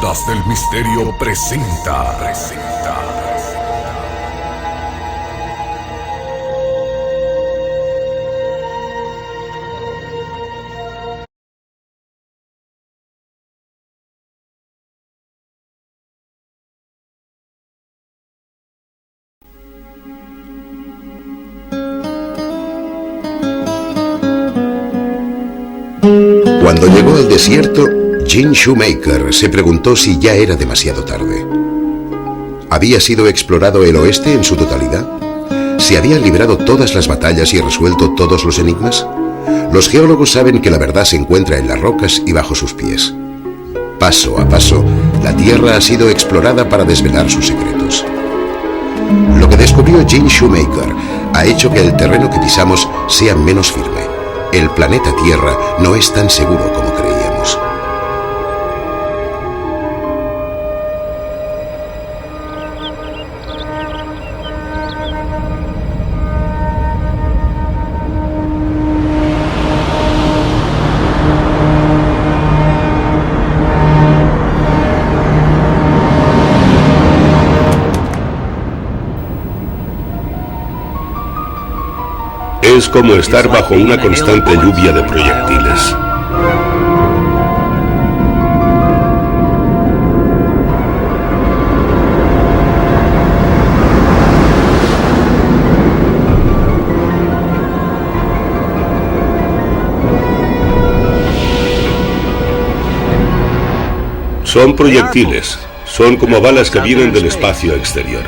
Ondas del Misterio presenta. Cuando llegó al desierto, Jim Shoemaker se preguntó si ya era demasiado tarde. ¿Había sido explorado el oeste en su totalidad? ¿Se habían librado todas las batallas y resuelto todos los enigmas? Los geólogos saben que la verdad se encuentra en las rocas y bajo sus pies. Paso a paso, la Tierra ha sido explorada para desvelar sus secretos. Lo que descubrió Jim Shoemaker ha hecho que el terreno que pisamos sea menos firme. El planeta Tierra no es tan seguro como creíamos. Es como estar bajo una constante lluvia de proyectiles. Son proyectiles. Son como balas que vienen del espacio exterior.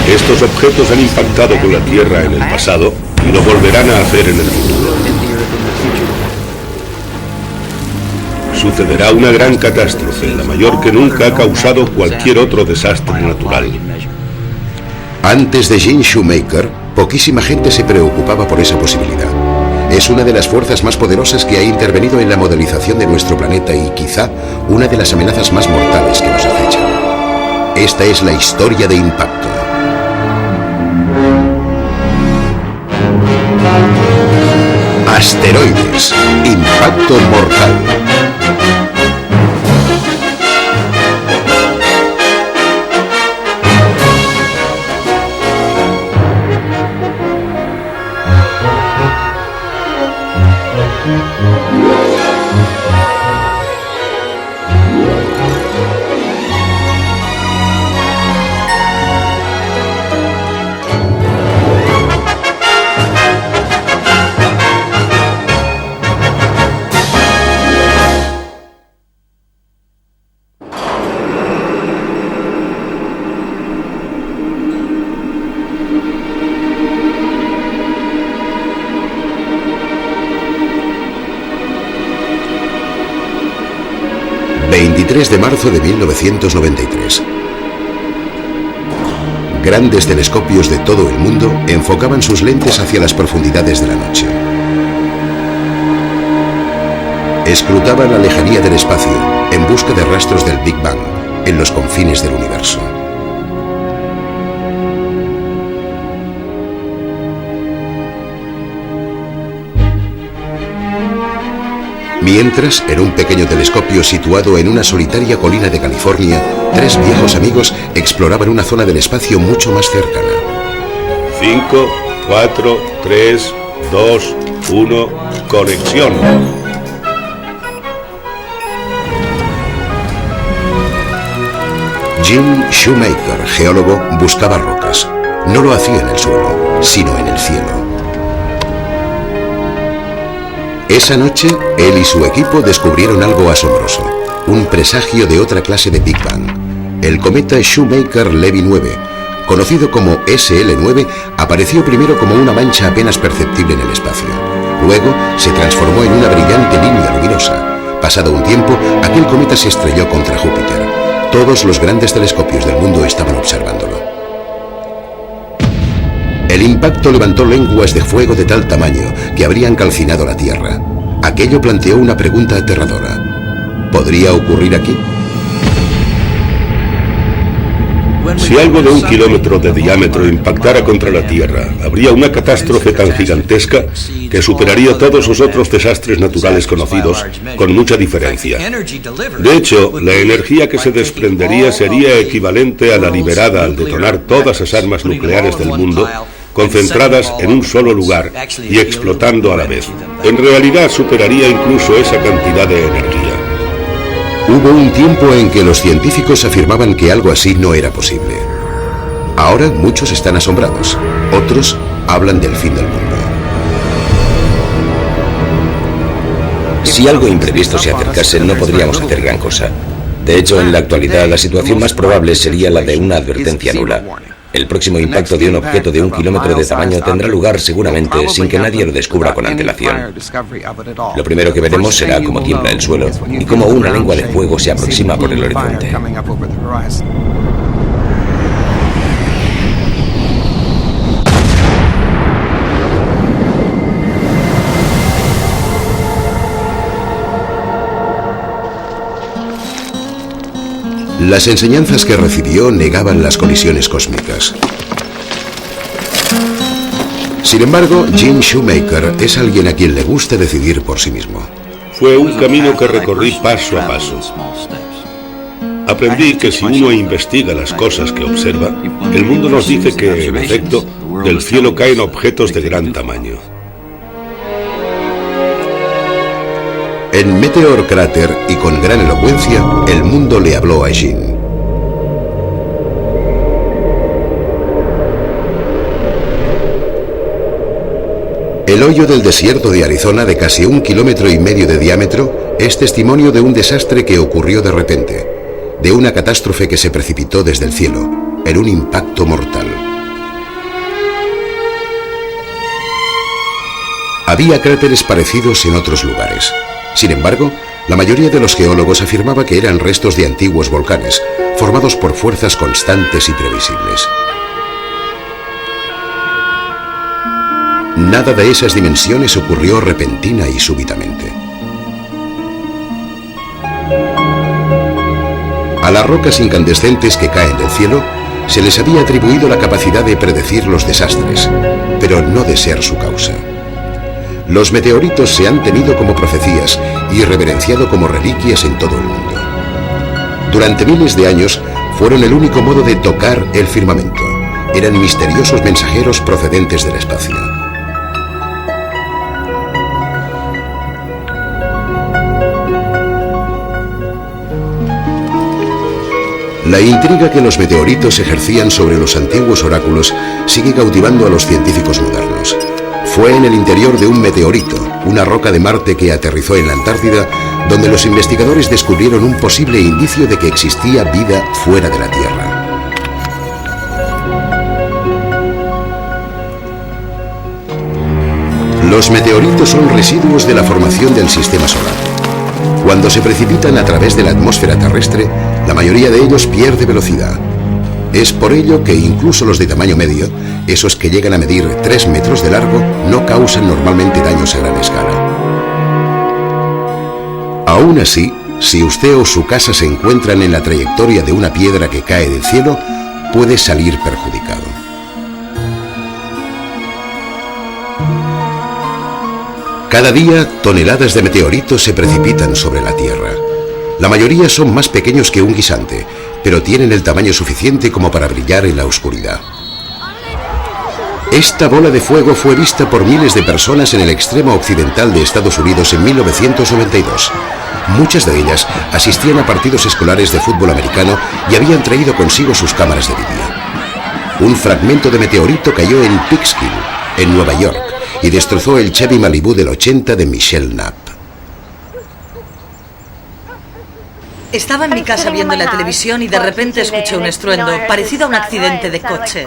Estos objetos han impactado con la Tierra en el pasado y lo volverán a hacer en el futuro. Sucederá una gran catástrofe, la mayor que nunca ha causado cualquier otro desastre natural. Antes de Jim Shoemaker, poquísima gente se preocupaba por esa posibilidad. Es una de las fuerzas más poderosas que ha intervenido en la modelización de nuestro planeta y quizá una de las amenazas más mortales que nos acechan. Esta es la historia de Impacto. Asteroides. Impacto mortal. ...23 de marzo de 1993. Grandes telescopios de todo el mundo enfocaban sus lentes hacia las profundidades de la noche. Escrutaban la lejanía del espacio en busca de rastros del Big Bang en los confines del universo. Mientras, en un pequeño telescopio situado en una solitaria colina de California, tres viejos amigos exploraban una zona del espacio mucho más cercana. 5, 4, 3, 2, 1, conexión. Jim Shoemaker, geólogo, buscaba rocas. No lo hacía en el suelo, sino en el cielo. Esa noche, él y su equipo descubrieron algo asombroso, un presagio de otra clase de Big Bang. El cometa Shoemaker-Levy 9, conocido como SL9, apareció primero como una mancha apenas perceptible en el espacio. Luego, se transformó en una brillante línea luminosa. Pasado un tiempo, aquel cometa se estrelló contra Júpiter. Todos los grandes telescopios del mundo estaban observándolo. El impacto levantó lenguas de fuego de tal tamaño que habrían calcinado la Tierra. Aquello planteó una pregunta aterradora. ¿Podría ocurrir aquí? Si algo de 1 kilómetro de diámetro impactara contra la Tierra, habría una catástrofe tan gigantesca que superaría todos los otros desastres naturales conocidos con mucha diferencia. De hecho, la energía que se desprendería sería equivalente a la liberada al detonar todas las armas nucleares del mundo, concentradas en un solo lugar y explotando a la vez. En realidad superaría incluso esa cantidad de energía. Hubo un tiempo en que los científicos afirmaban que algo así no era posible. Ahora muchos están asombrados, otros hablan del fin del mundo. Si algo imprevisto se acercase, no podríamos hacer gran cosa. De hecho, en la actualidad, la situación más probable sería la de una advertencia nula. El próximo impacto de un objeto de 1 kilómetro de tamaño tendrá lugar seguramente sin que nadie lo descubra con antelación. Lo primero que veremos será cómo tiembla el suelo y cómo una lengua de fuego se aproxima por el horizonte. Las enseñanzas que recibió negaban las colisiones cósmicas. Sin embargo, Gene Shoemaker es alguien a quien le gusta decidir por sí mismo. Fue un camino que recorrí paso a paso. Aprendí que si uno investiga las cosas que observa, el mundo nos dice que, en efecto, del cielo caen objetos de gran tamaño. En Meteor Crater y con gran elocuencia, el mundo le habló a Gene. El hoyo del desierto de Arizona, de casi 1,5 kilómetros de diámetro, es testimonio de un desastre que ocurrió de repente, de una catástrofe que se precipitó desde el cielo, en un impacto mortal. Había cráteres parecidos en otros lugares. Sin embargo, la mayoría de los geólogos afirmaba que eran restos de antiguos volcanes, formados por fuerzas constantes y previsibles. Nada de esas dimensiones ocurrió repentina y súbitamente. A las rocas incandescentes que caen del cielo se les había atribuido la capacidad de predecir los desastres, pero no de ser su causa. Los meteoritos se han tenido como profecías y reverenciado como reliquias en todo el mundo. Durante miles de años fueron el único modo de tocar el firmamento. Eran misteriosos mensajeros procedentes del espacio. La intriga que los meteoritos ejercían sobre los antiguos oráculos sigue cautivando a los científicos modernos. Fue en el interior de un meteorito, una roca de Marte que aterrizó en la Antártida, donde los investigadores descubrieron un posible indicio de que existía vida fuera de la Tierra. Los meteoritos son residuos de la formación del sistema solar. Cuando se precipitan a través de la atmósfera terrestre, la mayoría de ellos pierde velocidad. Es por ello que incluso los de tamaño medio, esos que llegan a medir 3 metros de largo, no causan normalmente daños a gran escala. Aún así, si usted o su casa se encuentran en la trayectoria de una piedra que cae del cielo, puede salir perjudicado. Cada día, toneladas de meteoritos se precipitan sobre la Tierra. La mayoría son más pequeños que un guisante, pero tienen el tamaño suficiente como para brillar en la oscuridad. Esta bola de fuego fue vista por miles de personas en el extremo occidental de Estados Unidos en 1992. Muchas de ellas asistían a partidos escolares de fútbol americano y habían traído consigo sus cámaras de vídeo. Un fragmento de meteorito cayó en Peekskill, en Nueva York, y destrozó el Chevy Malibu del 80 de Michelle Knapp. Estaba en mi casa viendo la televisión y de repente escuché un estruendo, parecido a un accidente de coche.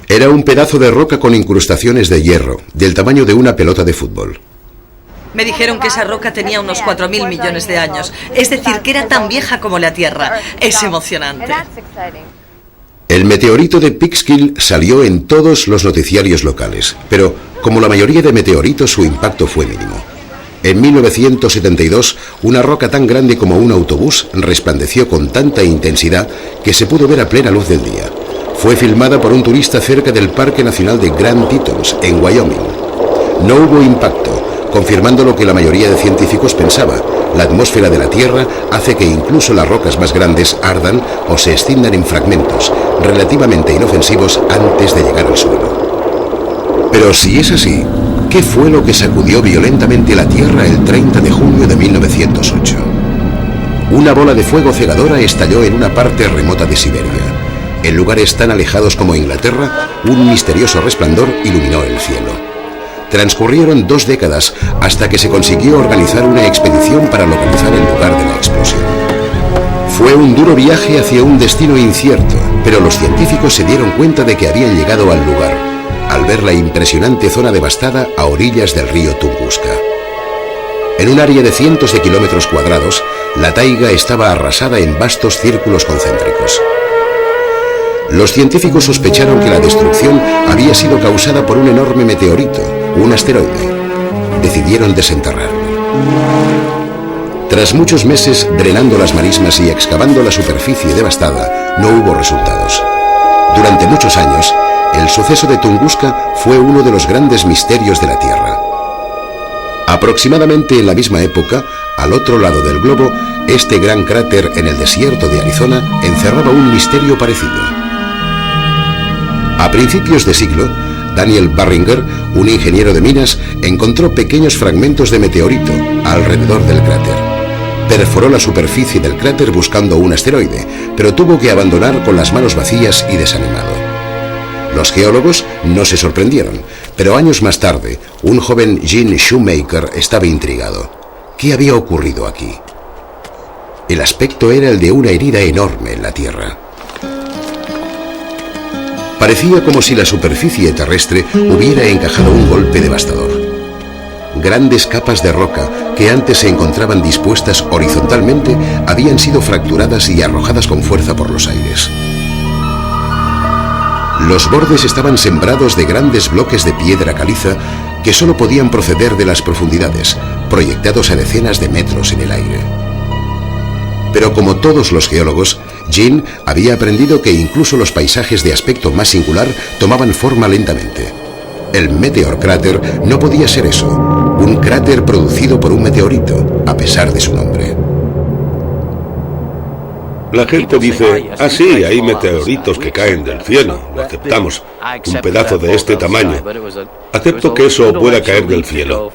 Era un pedazo de roca con incrustaciones de hierro, del tamaño de una pelota de fútbol. Me dijeron que esa roca tenía unos 4.000 millones de años, es decir, que era tan vieja como la Tierra. Es emocionante. El meteorito de Peekskill salió en todos los noticiarios locales, pero como la mayoría de meteoritos, su impacto fue mínimo. En 1972, una roca tan grande como un autobús resplandeció con tanta intensidad que se pudo ver a plena luz del día. Fue filmada por un turista cerca del Parque Nacional de Grand Tetons, en Wyoming. No hubo impacto, confirmando lo que la mayoría de científicos pensaba. La atmósfera de la Tierra hace que incluso las rocas más grandes ardan o se escindan en fragmentos relativamente inofensivos antes de llegar al suelo. Pero si es así, ¿qué fue lo que sacudió violentamente la Tierra el 30 de junio de 1908? Una bola de fuego cegadora estalló en una parte remota de Siberia. En lugares tan alejados como Inglaterra, un misterioso resplandor iluminó el cielo. Transcurrieron 2 décadas hasta que se consiguió organizar una expedición para localizar el lugar de la explosión. Fue un duro viaje hacia un destino incierto, pero los científicos se dieron cuenta de que habían llegado al lugar, al ver la impresionante zona devastada a orillas del río Tunguska. En un área de cientos de kilómetros cuadrados, la taiga estaba arrasada en vastos círculos concéntricos. Los científicos sospecharon que la destrucción había sido causada por un enorme meteorito, un asteroide. Decidieron desenterrarlo. Tras muchos meses drenando las marismas y excavando la superficie devastada, no hubo resultados. Durante muchos años, el suceso de Tunguska fue uno de los grandes misterios de la Tierra. Aproximadamente en la misma época, al otro lado del globo, este gran cráter en el desierto de Arizona encerraba un misterio parecido. A principios de siglo, Daniel Barringer, un ingeniero de minas, encontró pequeños fragmentos de meteorito alrededor del cráter. Perforó la superficie del cráter buscando un asteroide, pero tuvo que abandonar con las manos vacías y desanimado. Los geólogos no se sorprendieron, pero años más tarde, un joven Gene Shoemaker estaba intrigado. ¿Qué había ocurrido aquí? El aspecto era el de una herida enorme en la tierra. Parecía como si la superficie terrestre hubiera encajado un golpe devastador. Grandes capas de roca que antes se encontraban dispuestas horizontalmente habían sido fracturadas y arrojadas con fuerza por los aires. Los bordes estaban sembrados de grandes bloques de piedra caliza que solo podían proceder de las profundidades, proyectados a decenas de metros en el aire. Pero como todos los geólogos, Gene había aprendido que incluso los paisajes de aspecto más singular tomaban forma lentamente. El Meteor Crater no podía ser eso, un cráter producido por un meteorito, a pesar de su nombre. La gente dice, sí, hay meteoritos que caen del cielo, lo aceptamos, un pedazo de este tamaño. Acepto que eso pueda caer del cielo.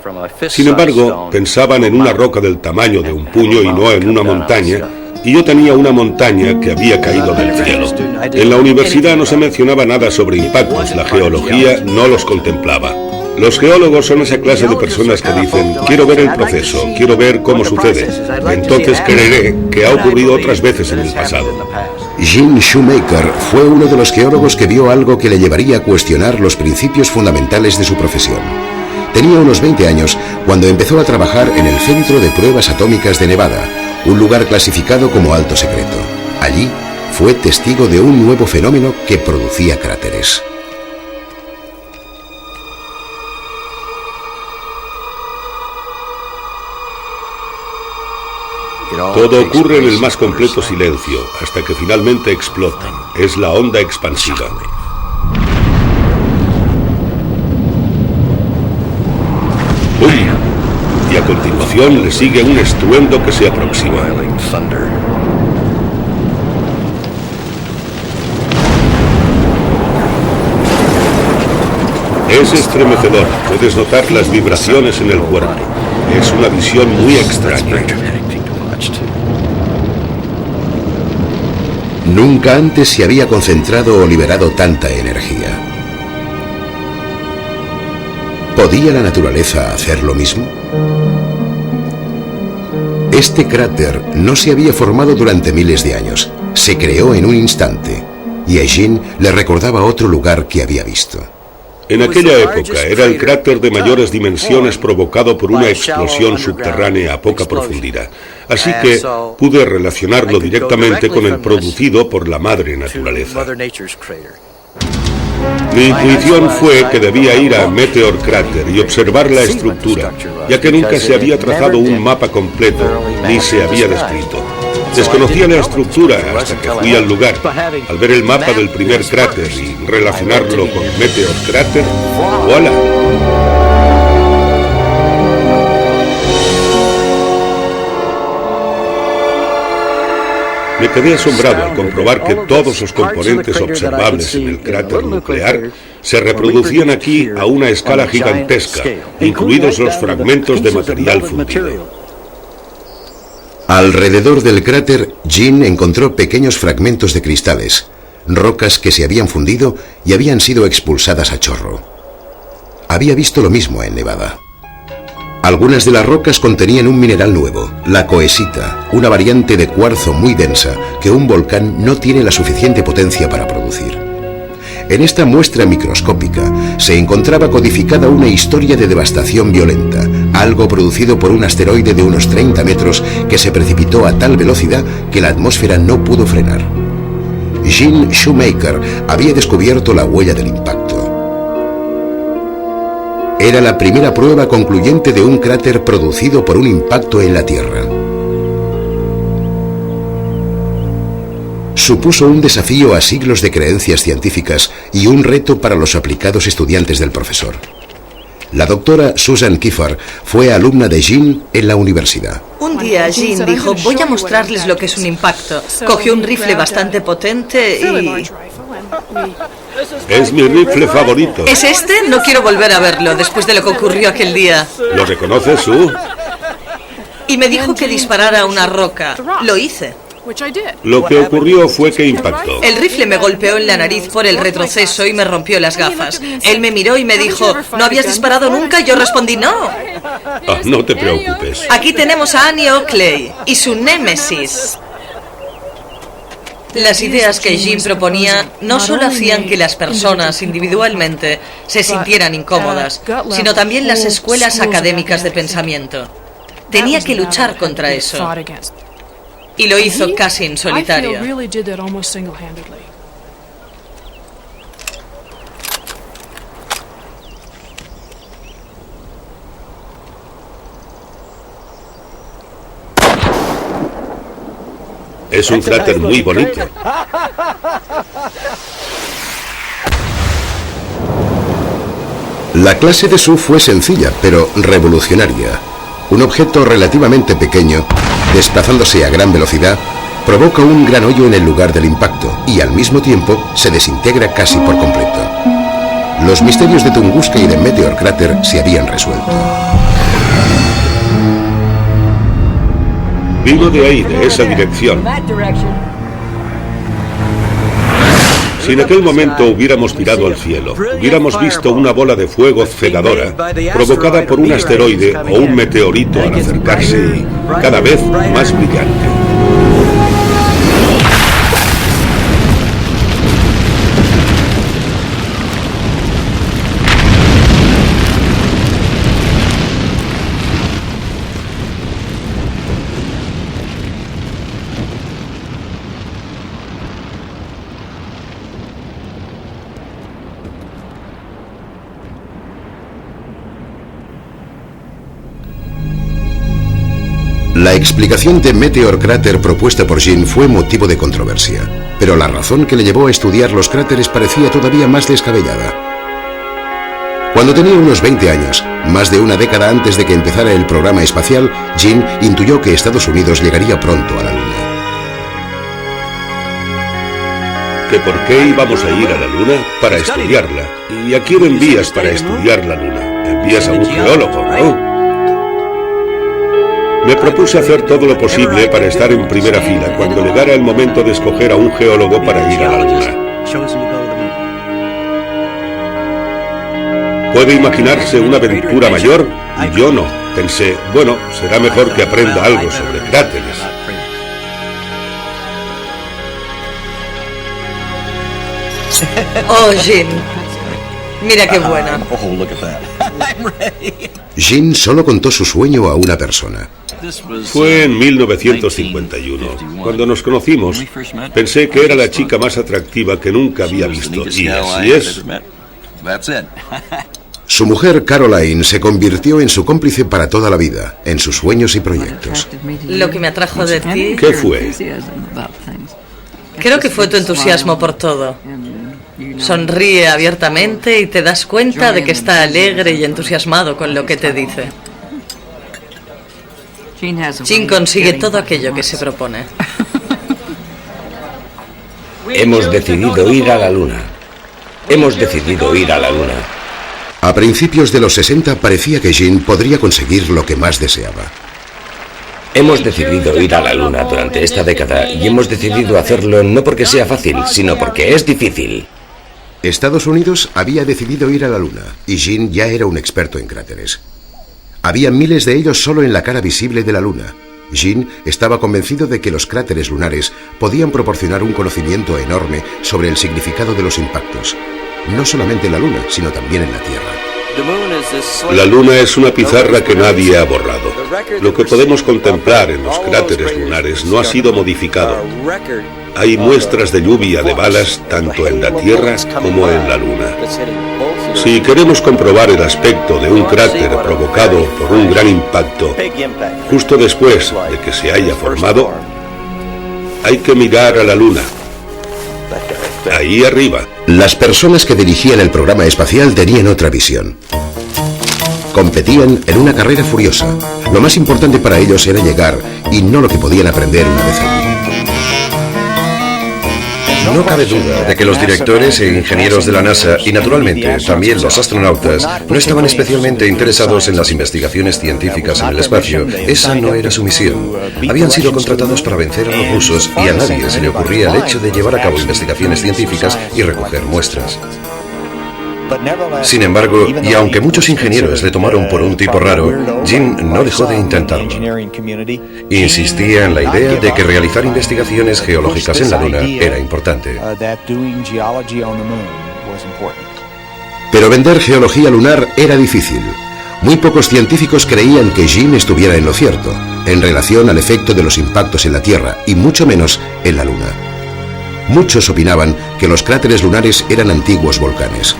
Sin embargo, pensaban en una roca del tamaño de un puño y no en una montaña, y yo tenía una montaña que había caído del cielo. En la universidad no se mencionaba nada sobre impactos, la geología no los contemplaba. Los geólogos son esa clase de personas que dicen, quiero ver el proceso, quiero ver cómo sucede. Entonces creeré que ha ocurrido otras veces en el pasado. Gene Shoemaker fue uno de los geólogos que vio algo que le llevaría a cuestionar los principios fundamentales de su profesión. Tenía unos 20 años cuando empezó a trabajar en el Centro de Pruebas Atómicas de Nevada, un lugar clasificado como alto secreto. Allí fue testigo de un nuevo fenómeno que producía cráteres. Todo ocurre en el más completo silencio, hasta que finalmente explotan. Es la onda expansiva. ¡Bum! Y a continuación le sigue un estruendo que se aproxima. Es estremecedor, puedes notar las vibraciones en el cuerpo. Es una visión muy extraña. Nunca antes se había concentrado o liberado tanta energía. ¿Podía la naturaleza hacer lo mismo? Este cráter no se había formado durante miles de años. Se creó en un instante, y a Gene le recordaba otro lugar que había visto. En aquella época era el cráter de mayores dimensiones provocado por una explosión subterránea a poca profundidad. Así que pude relacionarlo directamente con el producido por la madre naturaleza. Mi intuición fue que debía ir a Meteor Crater y observar la estructura, ya que nunca se había trazado un mapa completo, ni se había descrito. Desconocía la estructura hasta que fui al lugar. Al ver el mapa del primer cráter y relacionarlo con Meteor Crater, ¡voilà! Me quedé asombrado al comprobar que todos los componentes observables en el cráter nuclear se reproducían aquí a una escala gigantesca, incluidos los fragmentos de material fundido. Alrededor del cráter, Jean encontró pequeños fragmentos de cristales, rocas que se habían fundido y habían sido expulsadas a chorro. Había visto lo mismo en Nevada. Algunas de las rocas contenían un mineral nuevo, la coesita, una variante de cuarzo muy densa que un volcán no tiene la suficiente potencia para producir. En esta muestra microscópica se encontraba codificada una historia de devastación violenta, algo producido por un asteroide de unos 30 metros que se precipitó a tal velocidad que la atmósfera no pudo frenar. Gene Shoemaker había descubierto la huella del impacto. Era la primera prueba concluyente de un cráter producido por un impacto en la Tierra. Supuso un desafío a siglos de creencias científicas y un reto para los aplicados estudiantes del profesor. La doctora Susan Kiffar fue alumna de Jean en la universidad. Un día Jean dijo, voy a mostrarles lo que es un impacto. Cogió un rifle bastante potente y... Es mi rifle favorito. ¿Es este? No quiero volver a verlo después de lo que ocurrió aquel día. ¿Lo reconoces, Sue? Y me dijo que disparara a una roca. Lo hice. Lo que ocurrió fue que impactó. El rifle me golpeó en la nariz por el retroceso y me rompió las gafas. Él me miró y me dijo, ¿no habías disparado nunca? Yo respondí, no. Oh, no te preocupes. Aquí tenemos a Annie Oakley y su némesis. Las ideas que Jean proponía no solo hacían que las personas individualmente se sintieran incómodas, sino también las escuelas académicas de pensamiento. Tenía que luchar contra eso. Y lo hizo casi en solitario. Es un cráter muy bonito. La clase de Sue fue sencilla, pero revolucionaria. Un objeto relativamente pequeño, desplazándose a gran velocidad, provoca un gran hoyo en el lugar del impacto y al mismo tiempo se desintegra casi por completo. Los misterios de Tunguska y de Meteor Crater se habían resuelto. Vino de ahí, de esa dirección. Si en aquel momento hubiéramos mirado al cielo, hubiéramos visto una bola de fuego cegadora provocada por un asteroide o un meteorito al acercarse y cada vez más brillante. La explicación de Meteor Crater propuesta por Jean fue motivo de controversia, pero la razón que le llevó a estudiar los cráteres parecía todavía más descabellada. Cuando tenía unos 20 años, más de una década antes de que empezara el programa espacial, Jean intuyó que Estados Unidos llegaría pronto a la Luna. ¿Que por qué íbamos a ir a la Luna? Para estudiarla. ¿Y a quién envías para estudiar la Luna? Envías a un geólogo, ¿no? Me propuse hacer todo lo posible para estar en primera fila cuando llegara el momento de escoger a un geólogo para ir a la Luna. ¿Puede imaginarse una aventura mayor? Yo no. Pensé, bueno, será mejor que aprenda algo sobre cráteres. Oh, Jean. Mira qué buena. Jean solo contó su sueño a una persona. Fue en 1951. Cuando nos conocimos, pensé que era la chica más atractiva que nunca había visto. Y así es. Su mujer, Caroline, se convirtió en su cómplice para toda la vida, en sus sueños y proyectos. Lo que me atrajo de ti, ¿Qué fue? creo que fue tu entusiasmo por todo. Sonríe abiertamente y te das cuenta de que está alegre y entusiasmado con lo que te dice. Jean consigue todo aquello que se propone. Hemos decidido ir a la Luna. Hemos decidido ir a la Luna. A principios de los 60 parecía que Jean podría conseguir lo que más deseaba. Hemos decidido ir a la Luna durante esta década y hemos decidido hacerlo no porque sea fácil, sino porque es difícil. Estados Unidos había decidido ir a la Luna y Jean ya era un experto en cráteres. Había miles de ellos solo en la cara visible de la Luna. Jean estaba convencido de que los cráteres lunares podían proporcionar un conocimiento enorme sobre el significado de los impactos, no solamente en la Luna, sino también en la Tierra. La Luna es una pizarra que nadie ha borrado. Lo que podemos contemplar en los cráteres lunares no ha sido modificado. Hay muestras de lluvia de balas tanto en la Tierra como en la Luna. Si queremos comprobar el aspecto de un cráter provocado por un gran impacto, justo después de que se haya formado, hay que mirar a la Luna. Ahí arriba. Las personas que dirigían el programa espacial tenían otra visión. Competían en una carrera furiosa. Lo más importante para ellos era llegar y no lo que podían aprender una vez allí. No cabe duda de que los directores e ingenieros de la NASA, y naturalmente también los astronautas, no estaban especialmente interesados en las investigaciones científicas en el espacio. Esa no era su misión. Habían sido contratados para vencer a los rusos y a nadie se le ocurría el hecho de llevar a cabo investigaciones científicas y recoger muestras. Sin embargo, y aunque muchos ingenieros le tomaron por un tipo raro, Jean no dejó de intentarlo. Insistía en la idea de que realizar investigaciones geológicas en la Luna era importante. Pero vender geología lunar era difícil. Muy pocos científicos creían que Jean estuviera en lo cierto, en relación al efecto de los impactos en la Tierra, y mucho menos en la Luna. Muchos opinaban que los cráteres lunares eran antiguos volcanes.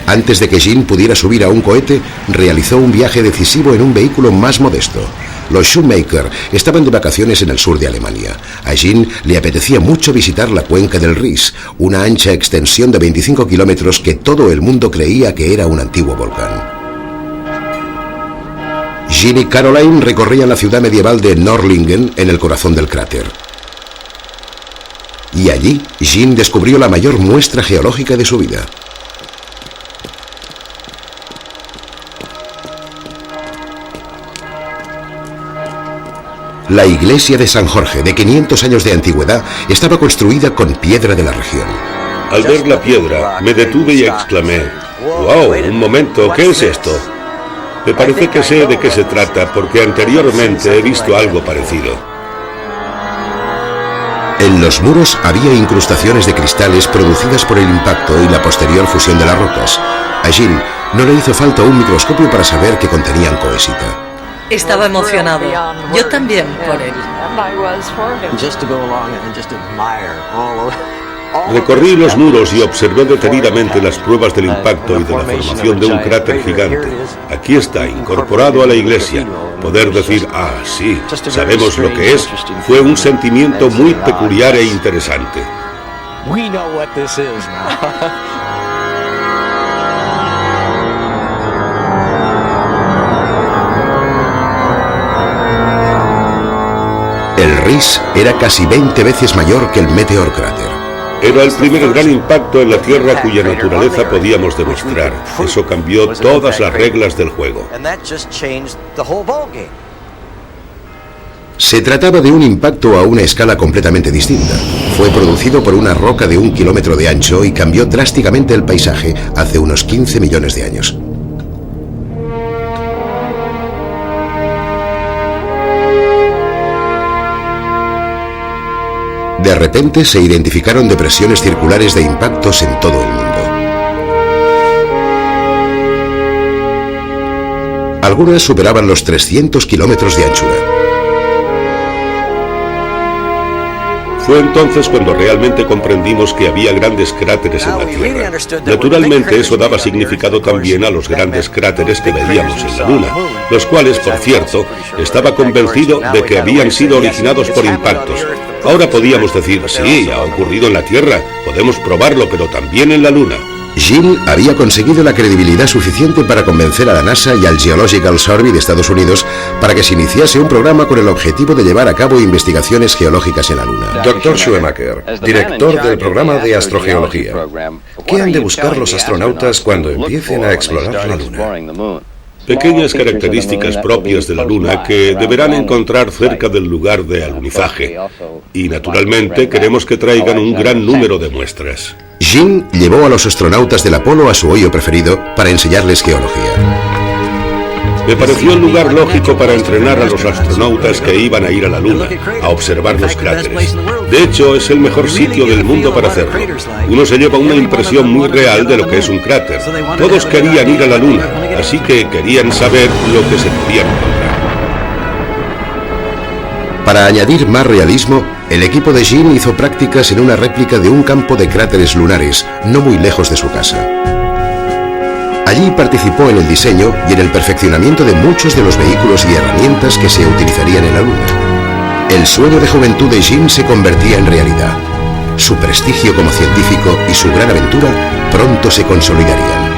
Antes de que Jean pudiera subir a un cohete, realizó un viaje decisivo en un vehículo más modesto. Los Shoemaker estaban de vacaciones en el sur de Alemania. A Jean le apetecía mucho visitar la cuenca del Ries, una ancha extensión de 25 kilómetros que todo el mundo creía que era un antiguo volcán. Jean y Caroline recorrían la ciudad medieval de Nördlingen en el corazón del cráter. Y allí, Jean descubrió la mayor muestra geológica de su vida. La iglesia de San Jorge, de 500 años de antigüedad, estaba construida con piedra de la región. Al ver la piedra, me detuve y exclamé: ¡Wow! Un momento, ¿qué es esto? Me parece que sé de qué se trata porque anteriormente he visto algo parecido. En los muros había incrustaciones de cristales producidas por el impacto y la posterior fusión de las rocas. A Jean no le hizo falta un microscopio para saber que contenían coesita. Estaba emocionado. Yo también por él. Recorrí los muros y observé detenidamente las pruebas del impacto y de la formación de un cráter gigante. Aquí está, incorporado a la iglesia. Poder decir, ah, sí, sabemos lo que es, fue un sentimiento muy peculiar e interesante. El Ries era casi 20 veces mayor que el Meteor Crater. Era el primer gran impacto en la Tierra cuya naturaleza podíamos demostrar. Eso cambió todas las reglas del juego. Se trataba de un impacto a una escala completamente distinta. Fue producido por una roca de 1 kilómetro de ancho y cambió drásticamente el paisaje hace unos 15 millones de años. De repente se identificaron depresiones circulares de impactos en todo el mundo. Algunas superaban los 300 kilómetros de anchura. Fue entonces cuando realmente comprendimos que había grandes cráteres en la Tierra. Naturalmente, eso daba significado también a los grandes cráteres que veíamos en la Luna, los cuales, por cierto, estaba convencido de que habían sido originados por impactos. Ahora podíamos decir, sí, ha ocurrido en la Tierra, podemos probarlo, pero también en la Luna. Gene había conseguido la credibilidad suficiente para convencer a la NASA y al Geological Survey de Estados Unidos para que se iniciase un programa con el objetivo de llevar a cabo investigaciones geológicas en la Luna. Dr. Schumacher, director del programa de astrogeología. ¿Qué han de buscar los astronautas cuando empiecen a explorar la Luna? Pequeñas características propias de la Luna que deberán encontrar cerca del lugar de alunizaje. Y naturalmente queremos que traigan un gran número de muestras. Gene llevó a los astronautas del Apolo a su hoyo preferido para enseñarles geología. Me pareció el lugar lógico para entrenar a los astronautas que iban a ir a la Luna, a observar los cráteres. De hecho, es el mejor sitio del mundo para hacerlo. Uno se lleva una impresión muy real de lo que es un cráter. Todos querían ir a la Luna, así que querían saber lo que se podían encontrar. Para añadir más realismo, el equipo de Gene hizo prácticas en una réplica de un campo de cráteres lunares, no muy lejos de su casa. Allí participó en el diseño y en el perfeccionamiento de muchos de los vehículos y herramientas que se utilizarían en la Luna. El sueño de juventud de Gene se convertía en realidad. Su prestigio como científico y su gran aventura pronto se consolidarían.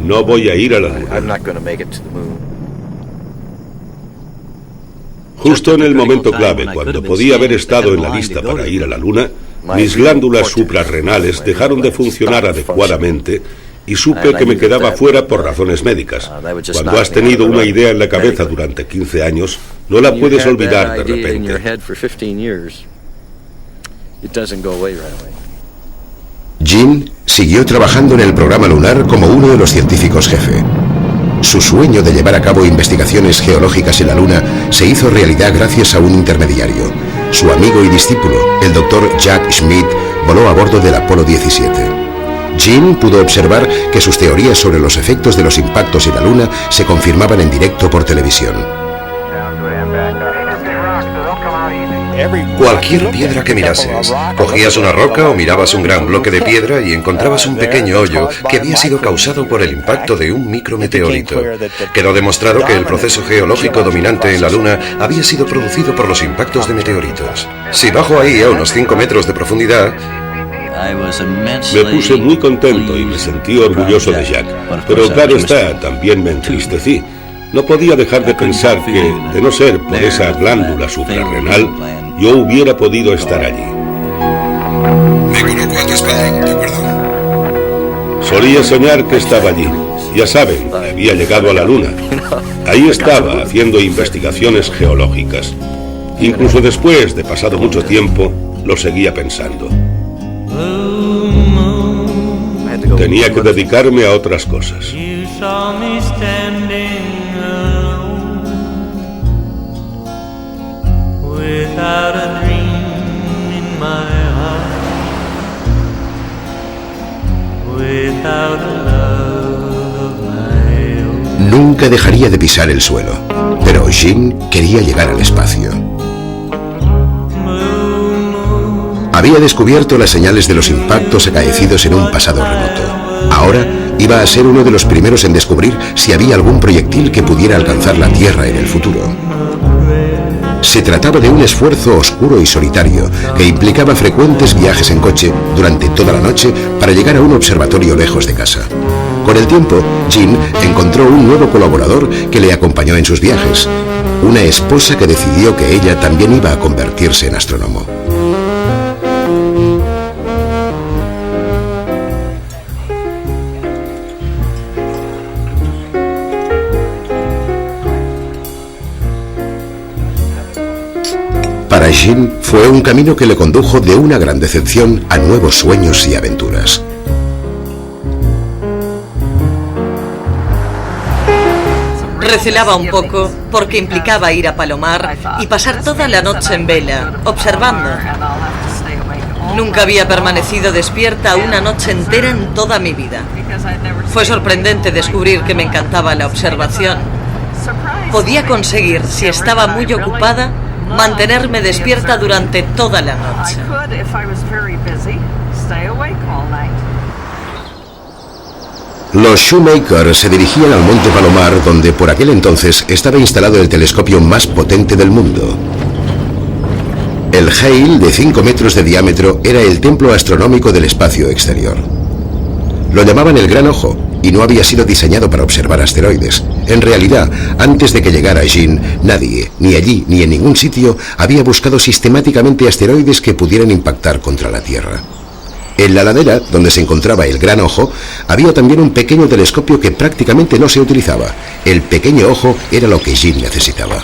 No voy a ir a la Luna. Justo en el momento clave, cuando podía haber estado en la lista para ir a la Luna, mis glándulas suprarrenales dejaron de funcionar adecuadamente y supe que me quedaba fuera por razones médicas. Cuando has tenido una idea en la cabeza durante 15 años, no la puedes olvidar de repente. Gene siguió trabajando en el programa lunar como uno de los científicos jefe. Su sueño de llevar a cabo investigaciones geológicas en la Luna se hizo realidad gracias a un intermediario. Su amigo y discípulo, el Dr. Jack Schmitt, voló a bordo del Apolo 17. Gene pudo observar que sus teorías sobre los efectos de los impactos en la Luna se confirmaban en directo por televisión. Cualquier piedra que mirases, cogías una roca o mirabas un gran bloque de piedra y encontrabas un pequeño hoyo que había sido causado por el impacto de un micrometeorito. Quedó demostrado que el proceso geológico dominante en la Luna había sido producido por los impactos de meteoritos. Si bajo ahí a unos 5 metros de profundidad... Me puse muy contento y me sentí orgulloso de Jack, pero claro está, también me entristecí. No podía dejar de pensar que, de no ser por esa glándula suprarrenal, yo hubiera podido estar allí. Me coloco a tu espalda, ¿de acuerdo? Solía soñar que estaba allí. Ya saben, había llegado a la Luna. Ahí estaba, haciendo investigaciones geológicas. Incluso después de pasado mucho tiempo, lo seguía pensando. Tenía que dedicarme a otras cosas. Without a dream in my heart, without a love of my own. Nunca dejaría de pisar el suelo, pero Gene quería llegar al espacio. Había descubierto las señales de los impactos acaecidos en un pasado remoto. Ahora iba a ser uno de los primeros en descubrir si había algún proyectil que pudiera alcanzar la Tierra en el futuro. Se trataba de un esfuerzo oscuro y solitario que implicaba frecuentes viajes en coche durante toda la noche para llegar a un observatorio lejos de casa. Con el tiempo, Jean encontró un nuevo colaborador que le acompañó en sus viajes, una esposa que decidió que ella también iba a convertirse en astrónomo. Para Jean fue un camino que le condujo de una gran decepción a nuevos sueños y aventuras. Recelaba un poco porque implicaba ir a Palomar y pasar toda la noche en vela, observando. Nunca había permanecido despierta una noche entera en toda mi vida. Fue sorprendente descubrir que me encantaba la observación. Podía conseguir, si estaba muy ocupada, mantenerme despierta durante toda la noche. Los Shoemaker se dirigían al Monte Palomar, donde por aquel entonces estaba instalado el telescopio más potente del mundo. El Hale, de 5 metros de diámetro, era el templo astronómico del espacio exterior. Lo llamaban el Gran Ojo, y no había sido diseñado para observar asteroides. En realidad, antes de que llegara Jean, nadie, ni allí ni en ningún sitio, había buscado sistemáticamente asteroides que pudieran impactar contra la Tierra. En la ladera, donde se encontraba el Gran Ojo, había también un pequeño telescopio que prácticamente no se utilizaba. El pequeño ojo era lo que Jean necesitaba.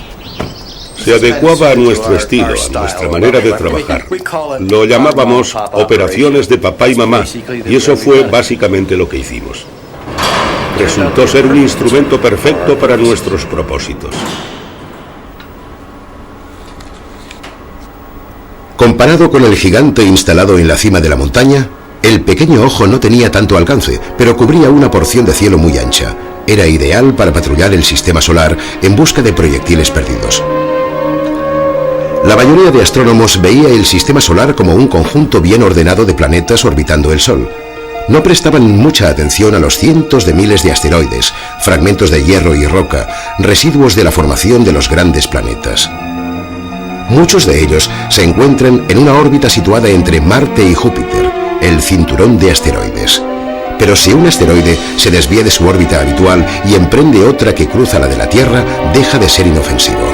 Se adecuaba a nuestro estilo, a nuestra manera de trabajar. Lo llamábamos operaciones de papá y mamá, y eso fue básicamente lo que hicimos. Resultó ser un instrumento perfecto para nuestros propósitos. Comparado con el gigante instalado en la cima de la montaña, el pequeño ojo no tenía tanto alcance, pero cubría una porción de cielo muy ancha. Era ideal para patrullar el sistema solar en busca de proyectiles perdidos. La mayoría de astrónomos veía el sistema solar como un conjunto bien ordenado de planetas orbitando el Sol. No prestaban mucha atención a los cientos de miles de asteroides, fragmentos de hierro y roca, residuos de la formación de los grandes planetas. Muchos de ellos se encuentran en una órbita situada entre Marte y Júpiter, el cinturón de asteroides. Pero si un asteroide se desvía de su órbita habitual y emprende otra que cruza la de la Tierra, deja de ser inofensivo.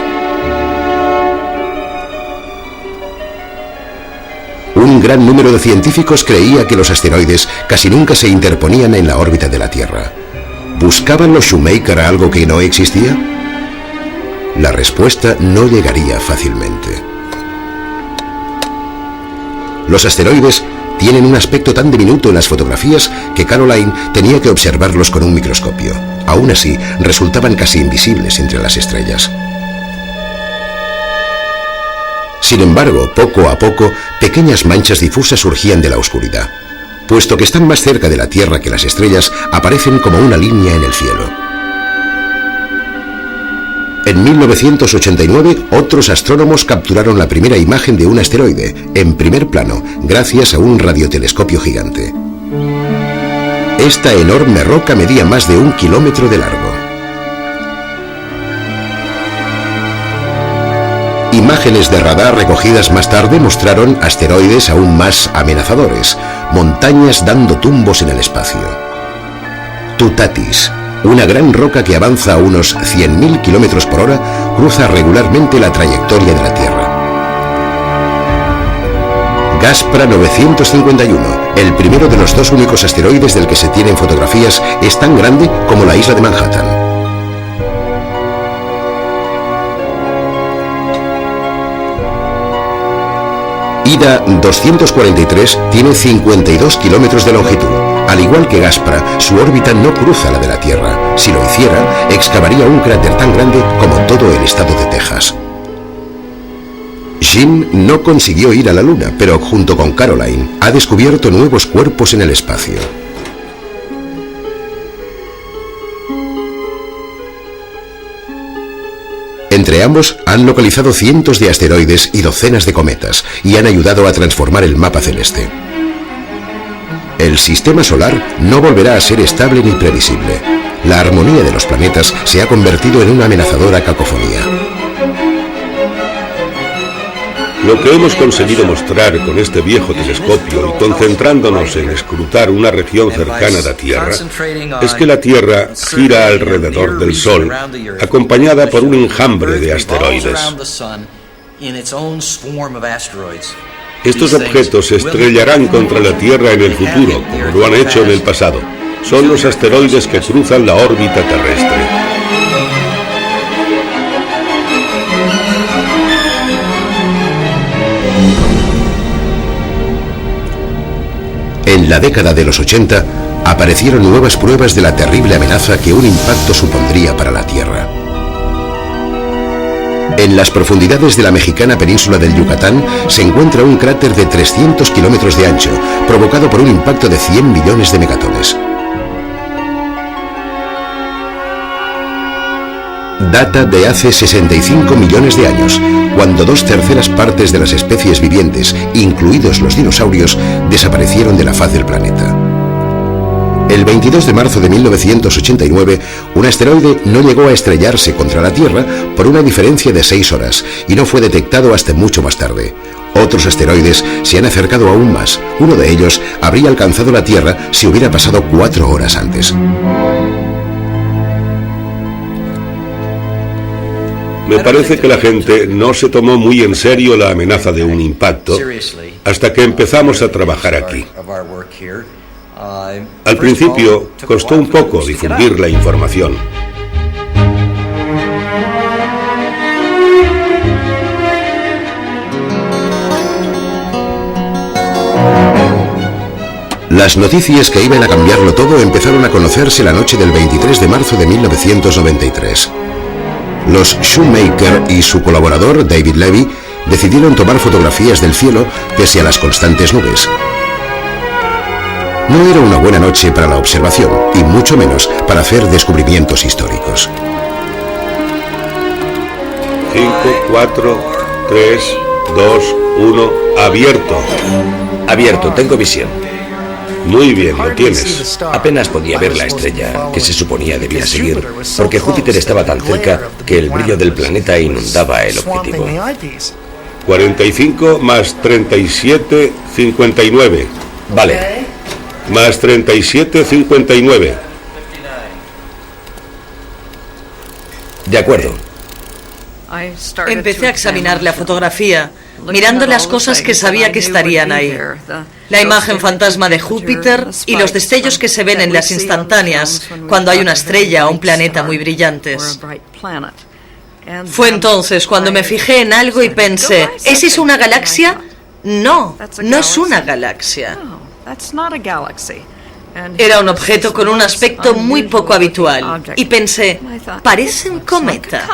Un gran número de científicos creía que los asteroides casi nunca se interponían en la órbita de la Tierra. ¿Buscaban los Shoemaker algo que no existía? La respuesta no llegaría fácilmente. Los asteroides tienen un aspecto tan diminuto en las fotografías que Caroline tenía que observarlos con un microscopio. Aún así, resultaban casi invisibles entre las estrellas. Sin embargo, poco a poco, pequeñas manchas difusas surgían de la oscuridad. Puesto que están más cerca de la Tierra que las estrellas, aparecen como una línea en el cielo. En 1989, otros astrónomos capturaron la primera imagen de un asteroide, en primer plano, gracias a un radiotelescopio gigante. Esta enorme roca medía más de 1 kilómetro de largo. Imágenes de radar recogidas más tarde mostraron asteroides aún más amenazadores, montañas dando tumbos en el espacio. Tutatis, una gran roca que avanza a unos 100.000 kilómetros por hora, cruza regularmente la trayectoria de la Tierra. Gaspra 951, el primero de los 2 únicos asteroides del que se tienen fotografías, es tan grande como la isla de Manhattan. Ida 243 tiene 52 kilómetros de longitud. Al igual que Gaspra, su órbita no cruza la de la Tierra. Si lo hiciera, excavaría un cráter tan grande como todo el estado de Texas. Jean no consiguió ir a la Luna, pero junto con Caroline ha descubierto nuevos cuerpos en el espacio. Entre ambos han localizado cientos de asteroides y docenas de cometas y han ayudado a transformar el mapa celeste. El sistema solar no volverá a ser estable ni previsible. La armonía de los planetas se ha convertido en una amenazadora cacofonía. Lo que hemos conseguido mostrar con este viejo telescopio y concentrándonos en escrutar una región cercana a la Tierra es que la Tierra gira alrededor del Sol, acompañada por un enjambre de asteroides. Estos objetos se estrellarán contra la Tierra en el futuro, como lo han hecho en el pasado. Son los asteroides que cruzan la órbita terrestre. En la década de los 80 aparecieron nuevas pruebas de la terrible amenaza que un impacto supondría para la Tierra. En las profundidades de la mexicana península del Yucatán se encuentra un cráter de 300 kilómetros de ancho, provocado por un impacto de 100 millones de megatones. Data de hace 65 millones de años, cuando 2/3 partes de las especies vivientes, incluidos los dinosaurios, desaparecieron de la faz del planeta. El 22 de marzo de 1989, un asteroide no llegó a estrellarse contra la Tierra por una diferencia de 6 horas y no fue detectado hasta mucho más tarde. Otros asteroides se han acercado aún más. Uno de ellos habría alcanzado la Tierra si hubiera pasado 4 horas antes. Me parece que la gente no se tomó muy en serio la amenaza de un impacto hasta que empezamos a trabajar aquí. Al principio costó un poco difundir la información. Las noticias que iban a cambiarlo todo empezaron a conocerse la noche del 23 de marzo de 1993. Los Shoemaker y su colaborador, David Levy, decidieron tomar fotografías del cielo pese a las constantes nubes. No era una buena noche para la observación, y mucho menos para hacer descubrimientos históricos. 5, 4, 3, 2, 1, abierto. Abierto, tengo visión. Muy bien, lo tienes. Apenas podía ver la estrella, que se suponía debía seguir, porque Júpiter estaba tan cerca que el brillo del planeta inundaba el objetivo. 45 más 37, 59. Vale. Más 37, 59. De acuerdo. Empecé a examinar la fotografía, mirando las cosas que sabía que estarían ahí. La imagen fantasma de Júpiter y los destellos que se ven en las instantáneas cuando hay una estrella o un planeta muy brillantes. Fue entonces cuando me fijé en algo y pensé, ¿es eso una galaxia? No, no es una galaxia. Era un objeto con un aspecto muy poco habitual. Y pensé, parece un cometa.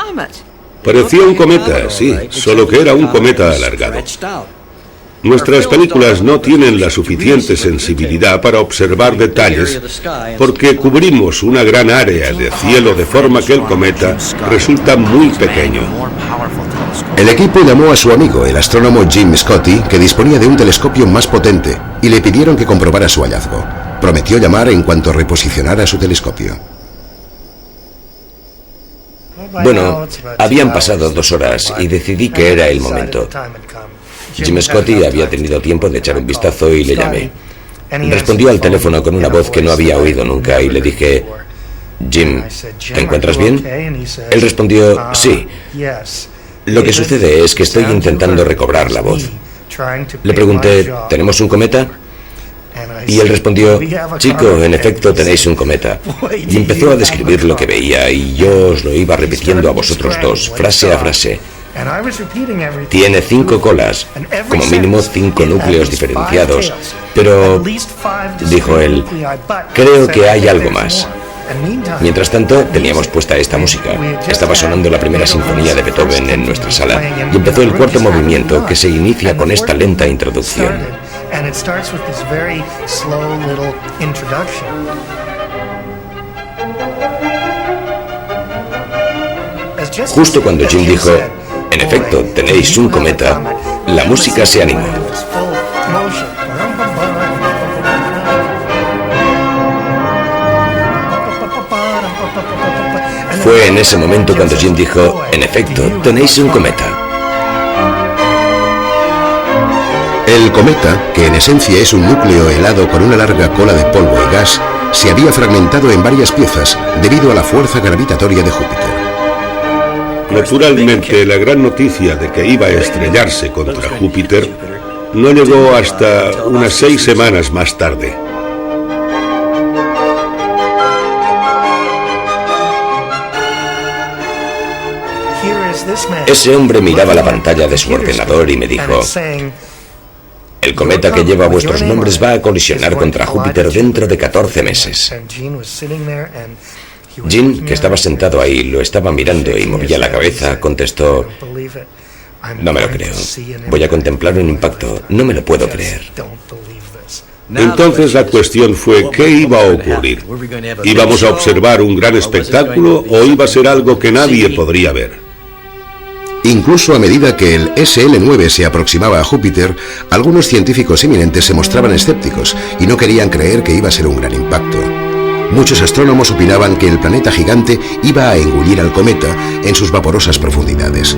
Parecía un cometa, sí, solo que era un cometa alargado. Nuestras películas no tienen la suficiente sensibilidad para observar detalles porque cubrimos una gran área de cielo de forma que el cometa resulta muy pequeño. El equipo llamó a su amigo, el astrónomo Jim Scotty, que disponía de un telescopio más potente, y le pidieron que comprobara su hallazgo. Prometió llamar en cuanto reposicionara su telescopio. Bueno, habían pasado 2 horas y decidí que era el momento. Jim Scotty había tenido tiempo de echar un vistazo y le llamé. Respondió al teléfono con una voz que no había oído nunca y le dije, Jim, ¿te encuentras bien? Él respondió, sí. Lo que sucede es que estoy intentando recobrar la voz. Le pregunté, ¿tenemos un cometa? Y él respondió, chico, en efecto tenéis un cometa. Y empezó a describir lo que veía y yo os lo iba repitiendo a vosotros dos, frase a frase. Tiene 5 colas, como mínimo 5 núcleos diferenciados, pero, dijo él, creo que hay algo más. Mientras tanto, teníamos puesta esta música. Estaba sonando la primera sinfonía de Beethoven en nuestra sala y empezó el 4º movimiento que se inicia con esta lenta introducción. Justo cuando Jim dijo, en efecto, tenéis un cometa, la música se animó. Fue en ese momento cuando Jim dijo, en efecto, tenéis un cometa. El cometa, que en esencia es un núcleo helado con una larga cola de polvo y gas, se había fragmentado en varias piezas debido a la fuerza gravitatoria de Júpiter. Naturalmente, la gran noticia de que iba a estrellarse contra Júpiter no llegó hasta unas 6 semanas más tarde. Ese hombre miraba la pantalla de su ordenador y me dijo: el cometa que lleva vuestros nombres va a colisionar contra Júpiter dentro de 14 meses. Jim, que estaba sentado ahí, lo estaba mirando y movía la cabeza, contestó: no me lo creo. Voy a contemplar un impacto. No me lo puedo creer. Entonces la cuestión fue, ¿qué iba a ocurrir? ¿Íbamos a observar un gran espectáculo o iba a ser algo que nadie podría ver? Incluso a medida que el SL9 se aproximaba a Júpiter, algunos científicos eminentes se mostraban escépticos y no querían creer que iba a ser un gran impacto. Muchos astrónomos opinaban que el planeta gigante iba a engullir al cometa en sus vaporosas profundidades.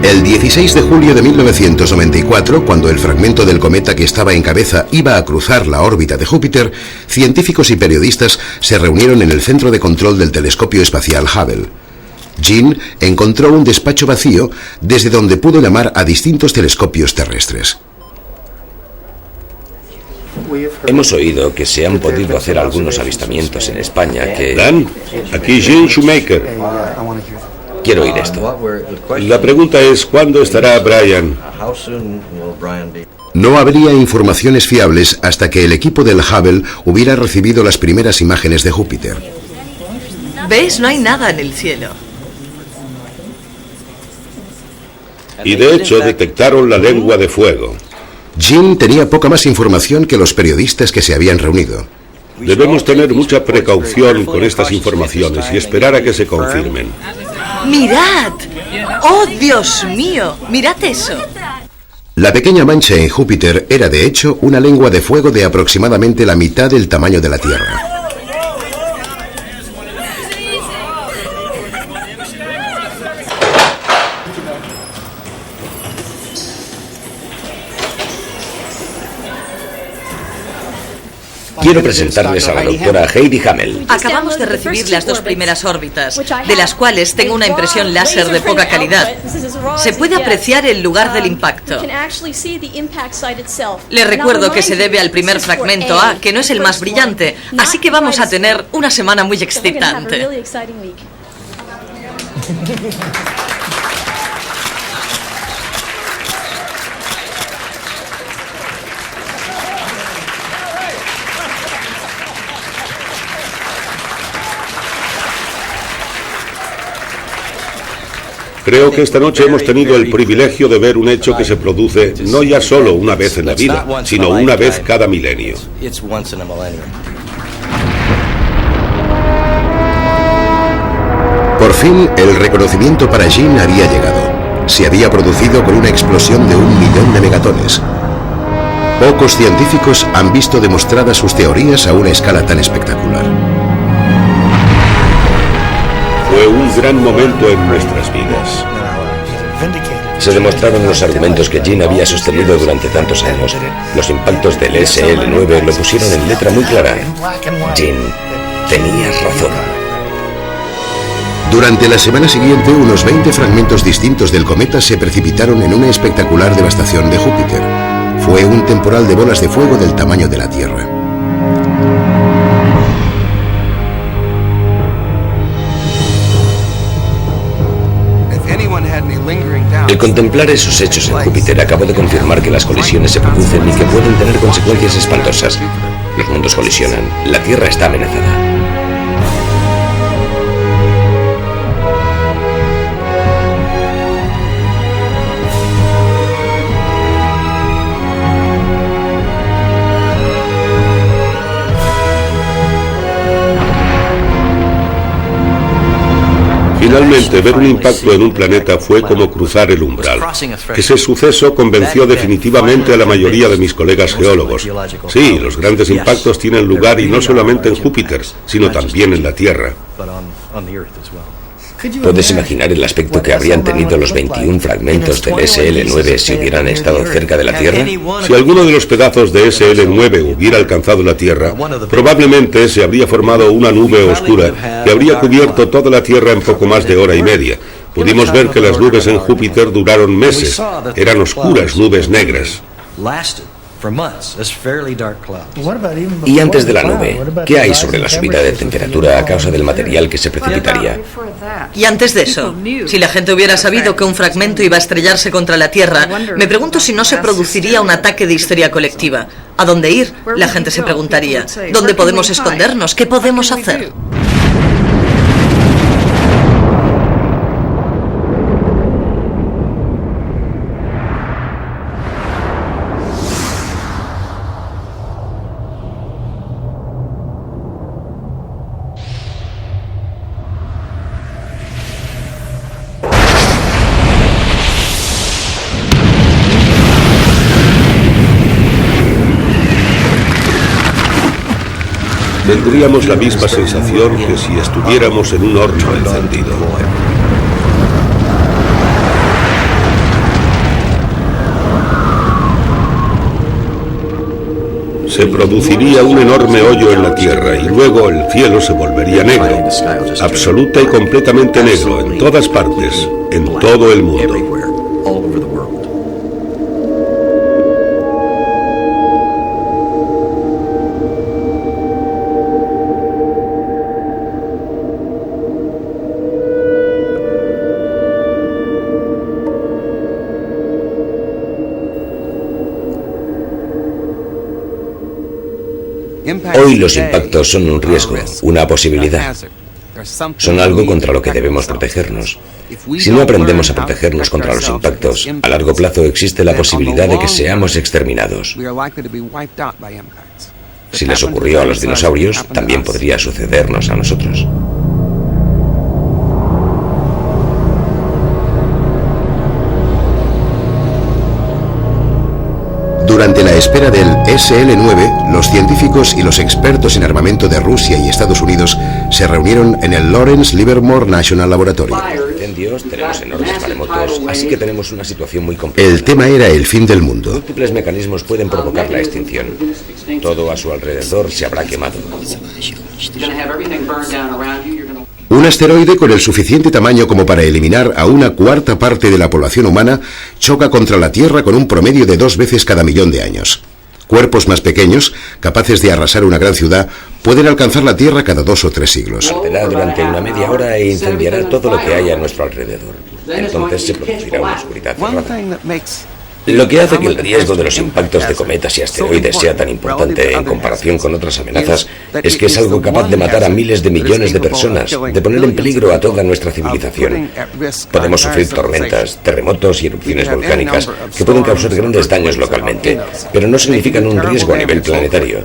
El 16 de julio de 1994, cuando el fragmento del cometa que estaba en cabeza iba a cruzar la órbita de Júpiter, científicos y periodistas se reunieron en el centro de control del telescopio espacial Hubble. Gene encontró un despacho vacío desde donde pudo llamar a distintos telescopios terrestres. Hemos oído que se han podido hacer algunos avistamientos en España que... Dan, aquí Gene Shoemaker. Quiero oír esto. La pregunta es, ¿cuándo estará Brian? No habría informaciones fiables hasta que el equipo del Hubble hubiera recibido las primeras imágenes de Júpiter. ¿Ves? No hay nada en el cielo. Y de hecho detectaron la lengua de fuego. Jim tenía poca más información que los periodistas que se habían reunido. Debemos tener mucha precaución con estas informaciones y esperar a que se confirmen. ¡Mirad! ¡Oh, Dios mío! ¡Mirad eso! La pequeña mancha en Júpiter era de hecho una lengua de fuego de aproximadamente la mitad del tamaño de la Tierra. Quiero presentarles a la doctora Heidi Hamel. Acabamos de recibir las 2 primeras órbitas, de las cuales tengo una impresión láser de poca calidad. Se puede apreciar el lugar del impacto. Les recuerdo que se debe al primer fragmento A, que no es el más brillante, así que vamos a tener una semana muy excitante. Creo que esta noche hemos tenido el privilegio de ver un hecho que se produce no ya solo una vez en la vida, sino una vez cada milenio. Por fin, el reconocimiento para Gene había llegado. Se había producido con una explosión de 1 millón de megatones. Pocos científicos han visto demostradas sus teorías a una escala tan espectacular. Fue un gran momento en nuestras vidas. Se demostraron los argumentos que Gene había sostenido durante tantos años. Los impactos del SL9 lo pusieron en letra muy clara. Gene, tenías razón. Durante la semana siguiente, unos 20 fragmentos distintos del cometa se precipitaron en una espectacular devastación de Júpiter. Fue un temporal de bolas de fuego del tamaño de la Tierra. El contemplar esos hechos en Júpiter acabó de confirmar que las colisiones se producen y que pueden tener consecuencias espantosas. Los mundos colisionan. La Tierra está amenazada. Finalmente, ver un impacto en un planeta fue como cruzar el umbral. Ese suceso convenció definitivamente a la mayoría de mis colegas geólogos. Sí, los grandes impactos tienen lugar y no solamente en Júpiter, sino también en la Tierra. ¿Puedes imaginar el aspecto que habrían tenido los 21 fragmentos del SL-9 si hubieran estado cerca de la Tierra? Si alguno de los pedazos de SL-9 hubiera alcanzado la Tierra, probablemente se habría formado una nube oscura que habría cubierto toda la Tierra en poco más de hora y media. Pudimos ver que las nubes en Júpiter duraron meses. Eran oscuras nubes negras. Y antes de la nube, ¿qué hay sobre la subida de temperatura a causa del material que se precipitaría? Y antes de eso, si la gente hubiera sabido que un fragmento iba a estrellarse contra la Tierra, me pregunto si no se produciría un ataque de histeria colectiva. ¿A dónde ir? La gente se preguntaría. ¿Dónde podemos escondernos? ¿Qué podemos hacer? Tendríamos la misma sensación que si estuviéramos en un horno encendido. Se produciría un enorme hoyo en la Tierra y luego el cielo se volvería negro, absoluta y completamente negro, en todas partes, en todo el mundo. Hoy los impactos son un riesgo, una posibilidad. Son algo contra lo que debemos protegernos. Si no aprendemos a protegernos contra los impactos, a largo plazo existe la posibilidad de que seamos exterminados. Si les ocurrió a los dinosaurios, también podría sucedernos a nosotros. Durante la espera del SL-9, los científicos y los expertos en armamento de Rusia y Estados Unidos se reunieron en el Lawrence Livermore National Laboratory. Incendios, tenemos enormes maremotos, así que tenemos una situación muy compleja. El tema era el fin del mundo. Múltiples mecanismos pueden provocar la extinción. Todo a su alrededor se habrá quemado. Un asteroide con el suficiente tamaño como para eliminar a una cuarta parte de la población humana choca contra la Tierra con un promedio de 2 veces cada millón de años. Cuerpos más pequeños, capaces de arrasar una gran ciudad, pueden alcanzar la Tierra cada 2 o 3 siglos. Arderá durante una media hora e incendiará todo lo que haya a nuestro alrededor. Entonces se producirá una oscuridad cerrada. Lo que hace que el riesgo de los impactos de cometas y asteroides sea tan importante en comparación con otras amenazas es que es algo capaz de matar a miles de millones de personas, de poner en peligro a toda nuestra civilización. Podemos sufrir tormentas, terremotos y erupciones volcánicas que pueden causar grandes daños localmente, pero no significan un riesgo a nivel planetario.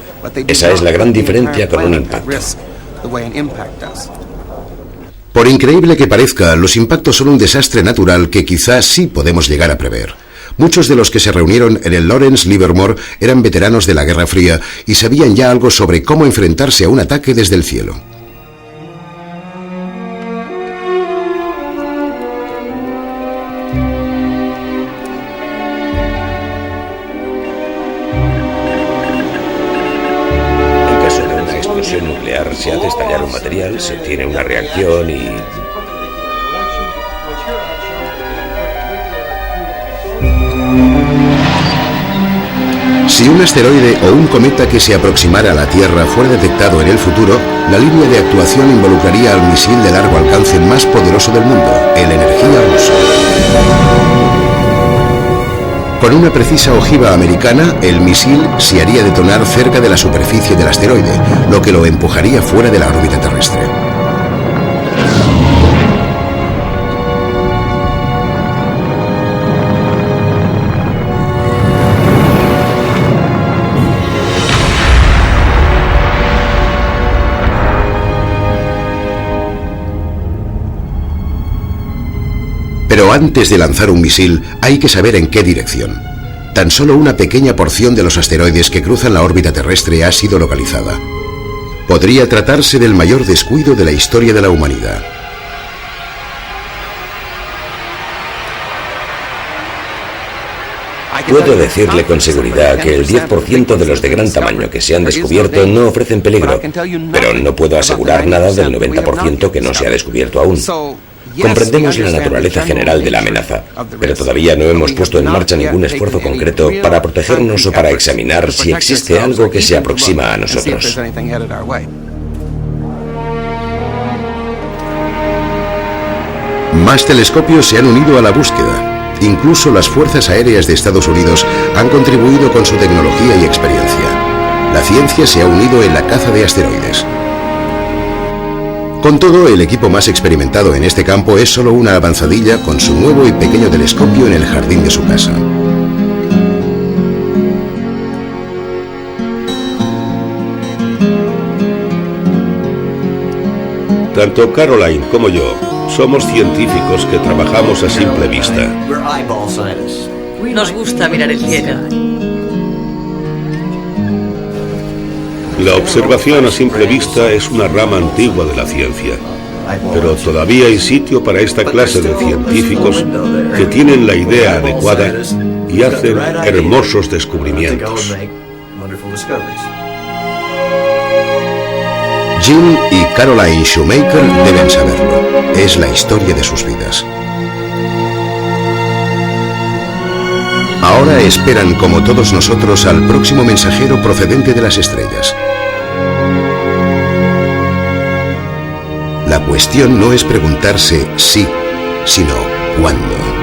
Esa es la gran diferencia con un impacto. Por increíble que parezca, los impactos son un desastre natural que quizás sí podemos llegar a prever. Muchos de los que se reunieron en el Lawrence Livermore eran veteranos de la Guerra Fría y sabían ya algo sobre cómo enfrentarse a un ataque desde el cielo. En caso de una explosión nuclear, se hace estallar un material, se tiene una reacción y... Si un asteroide o un cometa que se aproximara a la Tierra fuera detectado en el futuro, la línea de actuación involucraría al misil de largo alcance más poderoso del mundo, el Energía ruso. Con una precisa ojiva americana, el misil se haría detonar cerca de la superficie del asteroide, lo que lo empujaría fuera de la órbita terrestre. Pero antes de lanzar un misil, hay que saber en qué dirección. Tan solo una pequeña porción de los asteroides que cruzan la órbita terrestre ha sido localizada. Podría tratarse del mayor descuido de la historia de la humanidad. Puedo decirle con seguridad que el 10% de los de gran tamaño que se han descubierto no ofrecen peligro, pero no puedo asegurar nada del 90% que no se ha descubierto aún. Comprendemos la naturaleza general de la amenaza, pero todavía no hemos puesto en marcha ningún esfuerzo concreto para protegernos o para examinar si existe algo que se aproxima a nosotros. Más telescopios se han unido a la búsqueda. Incluso las Fuerzas Aéreas de Estados Unidos han contribuido con su tecnología y experiencia. La ciencia se ha unido en la caza de asteroides. Con todo, el equipo más experimentado en este campo es solo una avanzadilla con su nuevo y pequeño telescopio en el jardín de su casa. Tanto Caroline como yo somos científicos que trabajamos a simple vista. Nos gusta mirar el cielo. La observación a simple vista es una rama antigua de la ciencia, pero todavía hay sitio para esta clase de científicos que tienen la idea adecuada y hacen hermosos descubrimientos. Jim y Caroline Shoemaker deben saberlo. Es la historia de sus vidas. Ahora esperan, como todos nosotros, al próximo mensajero procedente de las estrellas. La cuestión no es preguntarse si, sino cuándo.